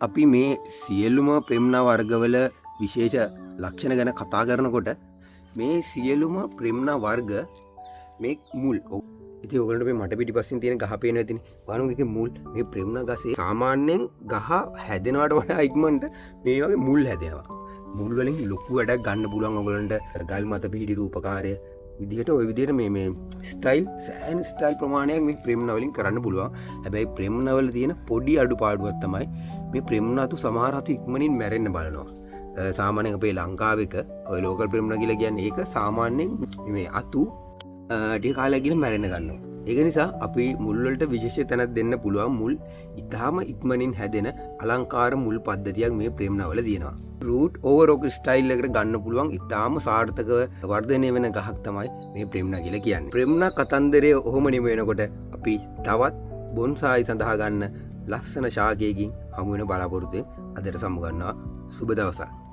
අපි මේ සියලුම ප්‍රෙම්නා වර්ගවල විශේෂ ලක්ෂණ ගැන කතා කරනකොට මේ සියලුම ප්‍රෙම්නා වර්ග මේ මුල් ඉතින් ඔයගලන්ට මේ මට පිටිපස්සෙන් තියෙන ගහ පේනවා ඇතිනේ. බලන්න ඉතින් මුල් මේ ප්‍රෙම්නා ගසේ සාමාන්‍යයෙන් ගහ හැදෙනවට වඩා ඉක්මනට මේ වගේ මුල් හැදෙනවා. මුල් වලින් ලොකු වැඩක් ගන්න පුළුවන් ඔයගලන්ට. ගල් මත පිහිටි රූපකාරය විදිහට ওই විදිහට මේ ස්ටයිල් සෑහෙන ස්ටයිල් ප්‍රමාණයක් මේ ප්‍රෙම්නා වලින් කරන්න පුළුවන්. හැබැයි ප්‍රෙම්නා වල තියෙන පොඩි අඩුපාඩුවක් තමයි මේ ප්‍රෙම්නා තු සමහර අතු ඉක්මනින් මැරෙන්න බලනවා. සාමාන්‍යයෙන් අපේ ලංකාවේක ඔය ලෝකල් ප්‍රෙම්නා කියලා කියන්නේ ඒක සාමාන්‍යයෙන් මේ අතු ටික කාලයක් ගිහින් මැරෙන්න ගන්නවා. ඒක නිසා අපි මුල් වලට විශේෂ තැනක් දෙන්න පුළුවන්. මුල් ඉතාම ඉක්මනින් හැදෙන අලංකාර මුල් පද්ධතියක් මේ ප්‍රෙම්නා වල තියෙනවා. රූට් ඕවර් ඔක ස්ටයිල් එකට ගන්න පුළුවන් ඉතාම සාර්ථකව වර්ධනය වෙන ගහක් තමයි මේ ප්‍රෙම්නා කියලා කියන්නේ. ප්‍රෙම්නා කතන්දරය ඔහොම නිම වෙනකොට අපි තවත් බොන්සායි සඳහා ගන්න ලස්සන ශාකයකින් හමු වෙන බලාපොරොත්තුෙන් අදට සමු ගන්නවා. සුබ දවසක්.